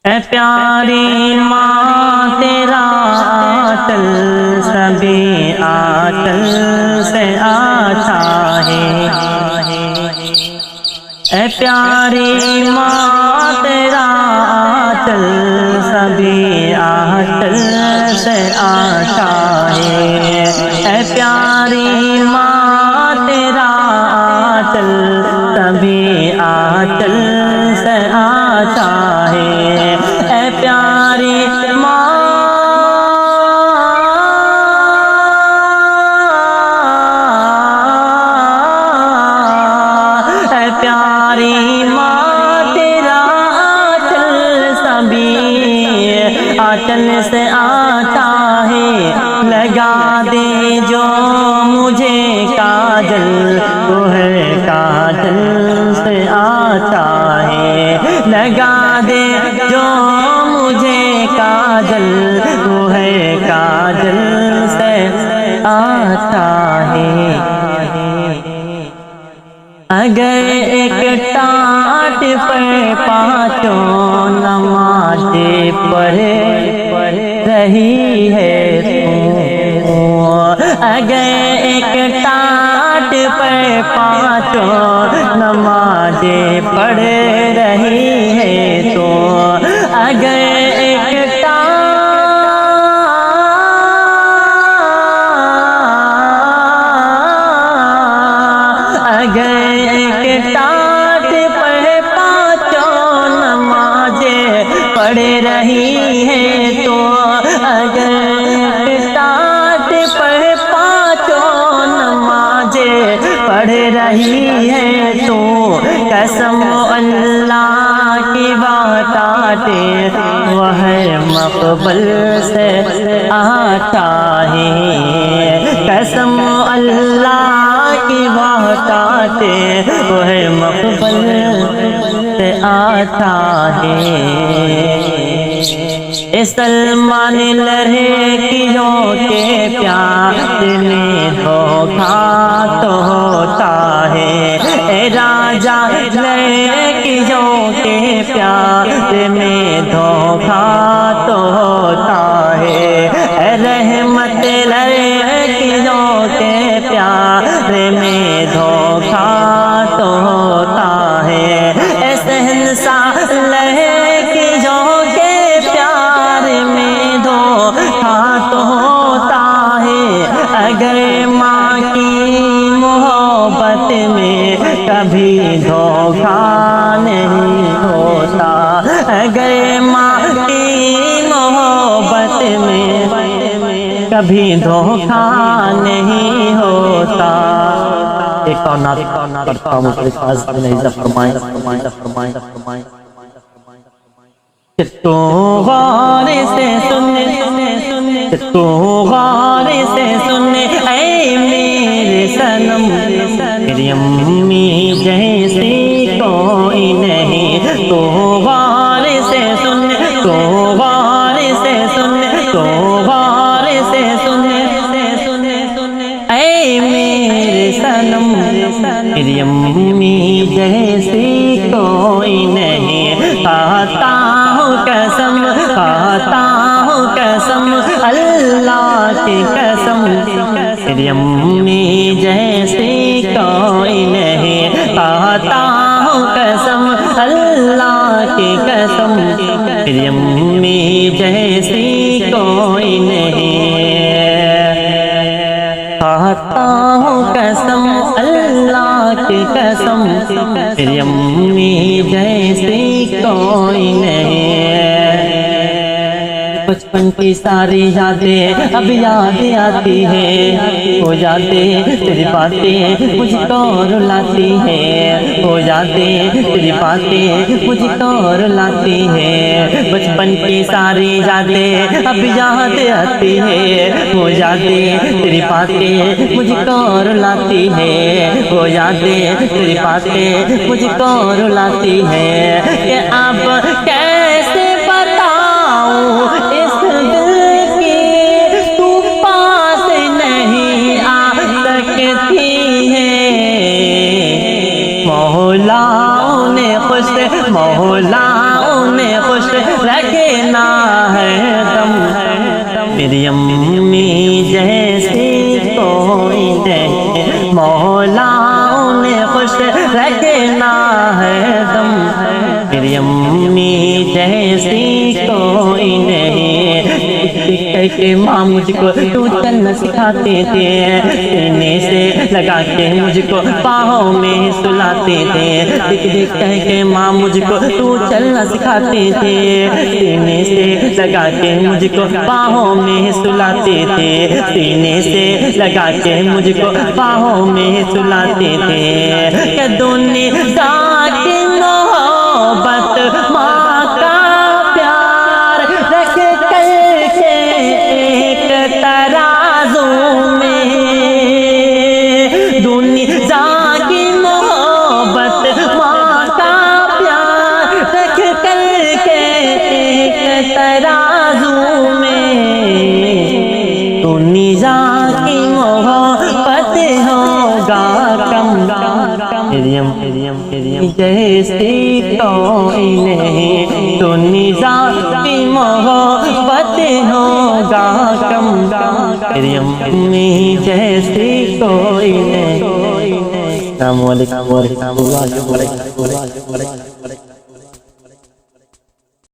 اے پیاری ماں تیرا آنچل سبھی آنچل سے اچھا ہے۔ اے پیاری ماں تیرا آنچل سبھی آنچل سے اچھا ہے۔ اے پیاری ماں تیرا آنچل سبھی آنچل سے اچھا ہے۔ اے پیاری ماں، اے پیاری ماں تیرا آنچل سبھی آنچل سے آتا ہے۔ لگا دے جو مجھے کاجل، تو ہے کاجل سے آتا ہے۔ لگا دے جو مجھے کاجل، وہ ہے کاجل سے آتا ہے۔ اگر ایک ٹاٹ پر پانچوں نمازیں پڑھ رہی ہے تو، اگر ایک ٹاٹ پر پانچوں نمازیں پڑھ رہی ہے تو، اگر ایک ٹاٹ پر پانچوں نمازیں پڑھ رہی ہے تو، اگر ایک ٹاٹ پر پانچوں نمازیں پڑھ رہی ہے تو، قسم اللہ کی بتاتے وہ مقبل سے آتا ہے۔ قسم اللہ کی بتاتے وہ مقبل سے آتا ہے۔ اے سلمان لڑکیوں کے پیار میں دھوکا تو ہوتا ہے۔ اے راجا لڑکیوں کے پیار میں دھوکا تو ہوتا ہے۔ اے رحمت لڑکیوں کے پیار میں دھوکا تو ہوتا ہے۔ اے شہنشاہ لڑکیوں کے پیار میں دھوکا تو ہوتا ہے۔ اگر ماں کی محبت میں کبھی دھوکا نہیں ہوتا، اگر ماں کی محبت میں کبھی دھوکا نہیں ہوتا۔ ایک اور نعت پڑھتا ہوں، فرمائیں کہ تو غور سے سن، کہ تو غور سے سن اے میرے صنم، میری امی جیسی کوئی نہیں۔ تو غور سے سن، تو غور سے سن، تو غور سے سن اے میرے صنم، میری امی جیسی کوئی نہیں۔ کھاتا ہوں قسم، کھاتا ہوں قسم اللہ کی قسم، میری امی جیسی کوئی نہیں۔ کھاتا ہوں قسم اللہ کی قسم، میری امی جیسی کوئی نہیں۔ کھاتا ہوں قسم اللہ کی قسم، میری امی جیسی کوئی نہیں۔ بچپن کی ساری یادیں اب یاد آتی ہیں، وہ یادیں تیری باتیں مجھ کو رلاتی ہیں، وہ یادیں تیری باتیں مجھ کو رلاتی ہیں۔ بچپن کی ساری یادیں اب یاد آتی ہیں، وہ یادیں تیری باتیں مجھ کو رلاتی ہیں، وہ یادیں تیری باتیں مجھ کو رلاتی ہیں۔ کہ اب کیسے بتاؤں اس دل کی تو پاس نہیں آ سکتی ہے۔ مولا نے خوش مولا انہیں خوش رکھنا ہے دم میری امی جیسی کوئی نہیں مولا انہیں خوش رکھنا ہے دم میری امی جیسی کوئی نہیں کہ ماں مجھ کو تو چلنا سکھاتے تھے سینے سے لگا کے مجھ کو باہوں میں سلاتے تھے کہہ کے ماں مجھ کو تو چلنا سکھاتے تھے سینے سے لگا کے مجھ کو باہوں میں سلاتے تھے سینے سے لگا کے مجھ کو باہوں میں سلاتے تھے کہ دنیا کی محبت ماں کا پیار رکھ کر کے ایک ترازو میں دنیا کی محبت ماں کا پیار رکھ کر کے ایک ترازو میں دنیا کی محبت ہوگا کم جیسی کوئی نہیں دنیا کی محبت ہوگا کم میری امی جیسی کوئی نہیں السلام علیکم ورحمۃ اللہ وبرکاتہ